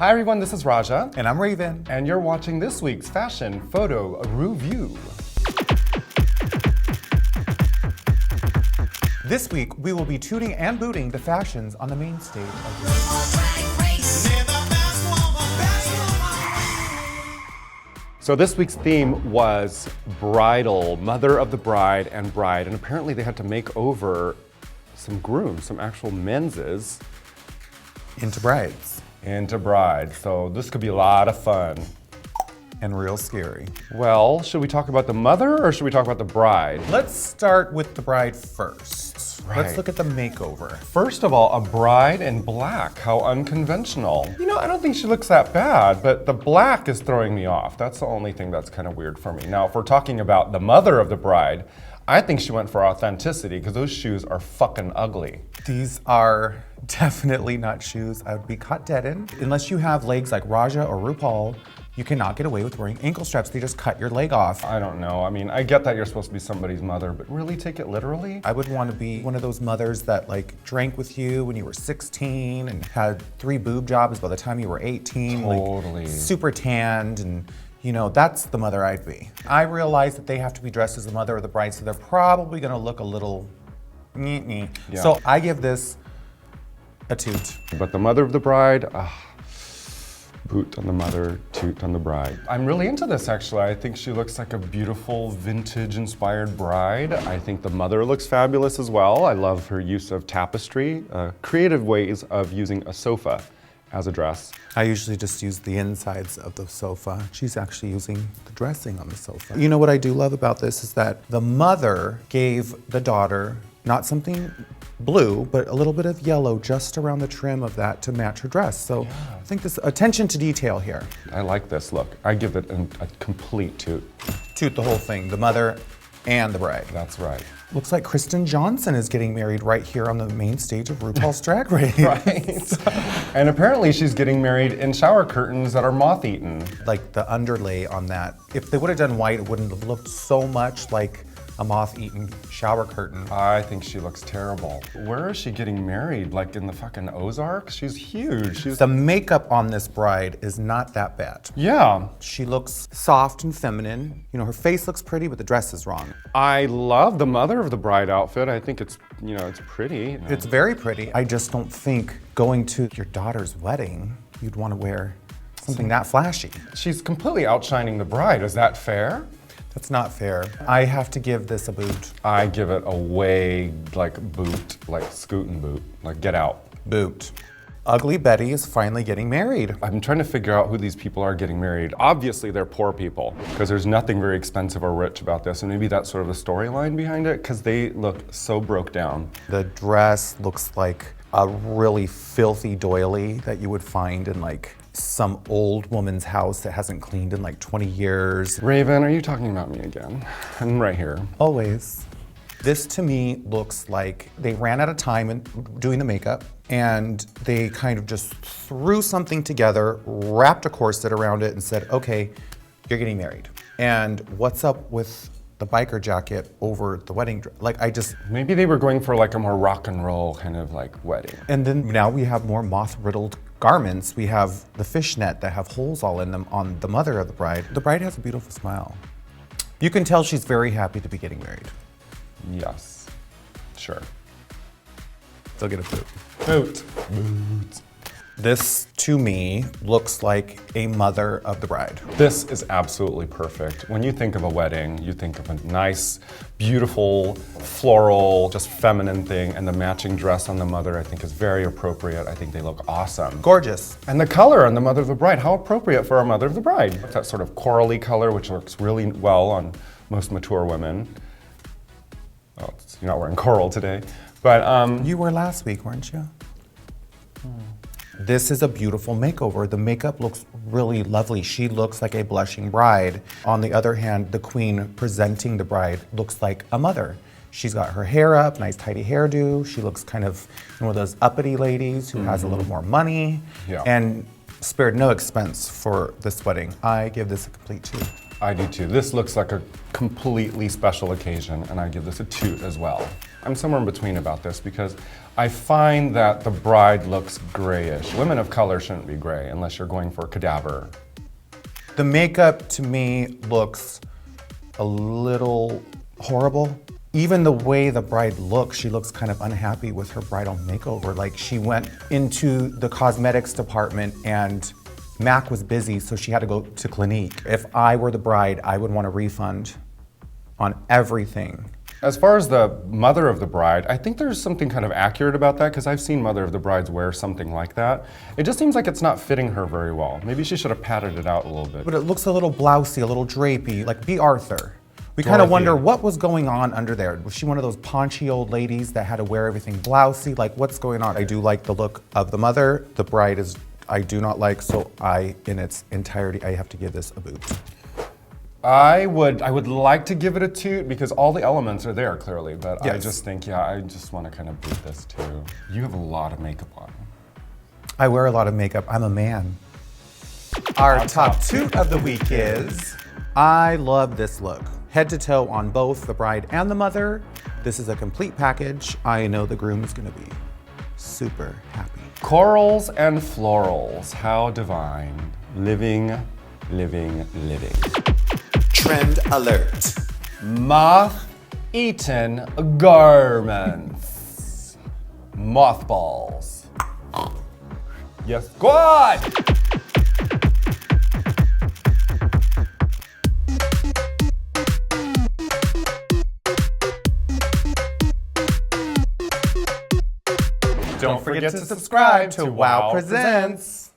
Hi everyone, this is Raja. And I'm Raven. And you're watching this week's Fashion Photo RuView. This week, we will be tooting and booting the fashions on the main stage of So this week's theme was bridal, mother of the bride and bride. And apparently they had to make over some grooms, some actual menses. Into brides. Into brides. So this could be a lot of fun. And real scary. Well, should we talk about the mother or should we talk about the bride? Let's start with the bride first. Right. Let's look at the makeover. First of all, a bride in black. How unconventional. You know, I don't think she looks that bad, but the black is throwing me off. That's the only thing that's kind of weird for me. Now, if we're talking about the mother of the bride, I think she went for authenticity because those shoes are fucking ugly. These are definitely not shoes I would be caught dead in. Unless you have legs like Raja or RuPaul, you cannot get away with wearing ankle straps. They just cut your leg off. I don't know. I mean, I get that you're supposed to be somebody's mother, but really take it literally? I would want to be one of those mothers that like drank with you when you were 16 and had 3 boob jobs by the time you were 18. Totally. Like, super tanned and you know, that's the mother I'd be. I realize that they have to be dressed as the mother of the bride, so they're probably gonna look a little yeah. So I give this a toot. But the mother of the bride, boot on the mother, toot on the bride. I'm really into this actually. I think she looks like a beautiful vintage inspired bride. I think the mother looks fabulous as well. I love her use of tapestry, creative ways of using a sofa as a dress. I usually just use the insides of the sofa. She's actually using the dressing on the sofa. You know what I do love about this is that the mother gave the daughter not something blue, but a little bit of yellow just around the trim of that to match her dress. So I think this attention to detail here. I like this look. I give it a complete toot. Toot the whole thing, the mother and the bride. That's right. Looks like Kristen Johnson is getting married right here on the main stage of RuPaul's Drag Race. Right. And apparently she's getting married in shower curtains that are moth-eaten. Like the underlay on that. If they would have done white, it wouldn't have looked so much like a moth-eaten shower curtain. I think she looks terrible. Where is she getting married? Like in the fucking Ozarks? She's huge. The makeup on this bride is not that bad. Yeah. She looks soft and feminine. You know, her face looks pretty, but the dress is wrong. I love the mother of the bride outfit. I think it's, you know, it's pretty. It's very pretty. I just don't think going to your daughter's wedding, you'd want to wear something that flashy. She's completely outshining the bride. Is that fair? That's not fair. I have to give this a boot. I give it a way, like boot, like scootin' boot, like get out. Boot. Ugly Betty is finally getting married. I'm trying to figure out who these people are getting married. Obviously they're poor people because there's nothing very expensive or rich about this, and maybe that's sort of the storyline behind it because they look so broke down. The dress looks like a really filthy doily that you would find in like some old woman's house that hasn't cleaned in like 20 years. Raven, are you talking about me again? I'm right here. Always. This to me looks like they ran out of time in doing the makeup and they kind of just threw something together, wrapped a corset around it and said, okay, you're getting married. And what's up with the biker jacket over the wedding dress? Like Maybe they were going for like a more rock and roll kind of like wedding. And then now we have more moth-riddled garments. We have the fishnet that have holes all in them on the mother of the bride. The bride has a beautiful smile. You can tell she's very happy to be getting married. Yes, sure. They'll get a boot. Boot. Boot. This, to me, looks like a mother of the bride. This is absolutely perfect. When you think of a wedding, you think of a nice, beautiful, floral, just feminine thing, and the matching dress on the mother I think is very appropriate. I think they look awesome. Gorgeous. And the color on the mother of the bride, how appropriate for a mother of the bride. That sort of corally color, which works really well on most mature women. Well, you're not wearing coral today, but You were last week, weren't you? This is a beautiful makeover. The makeup looks really lovely. She looks like a blushing bride. On the other hand, the queen presenting the bride looks like a mother. She's got her hair up, nice tidy hairdo. She looks kind of one of those uppity ladies who has a little more money and spared no expense for this wedding. I give this a complete toot. I do too. This looks like a completely special occasion, and I give this a toot as well. I'm somewhere in between about this because I find that the bride looks grayish. Women of color shouldn't be gray unless you're going for cadaver. The makeup to me looks a little horrible. Even the way the bride looks, she looks kind of unhappy with her bridal makeover. Like she went into the cosmetics department and Mac was busy, so she had to go to Clinique. If I were the bride, I would want a refund on everything. As far as the mother of the bride, I think there's something kind of accurate about that because I've seen mother of the brides wear something like that. It just seems like it's not fitting her very well. Maybe she should have padded it out a little bit. But it looks a little blousey, a little drapey, like B. Arthur. We kind of wonder what was going on under there. Was she one of those paunchy old ladies that had to wear everything blousey? Like what's going on? I do like the look of the mother. The bride is, I do not like, so in its entirety, I have to give this a boot. I would like to give it a toot because all the elements are there clearly, but yes. I just think, yeah, I just want to kind of boot this too. You have a lot of makeup on. I wear a lot of makeup. I'm a man. Our top toot of the week is, I love this look. Head to toe on both the bride and the mother. This is a complete package. I know the groom is gonna be super happy. Corals and florals, how divine. Living, living, living. Trend alert. Moth-eaten garments. Mothballs. Yes, squad! Don't forget to subscribe to WOW Presents.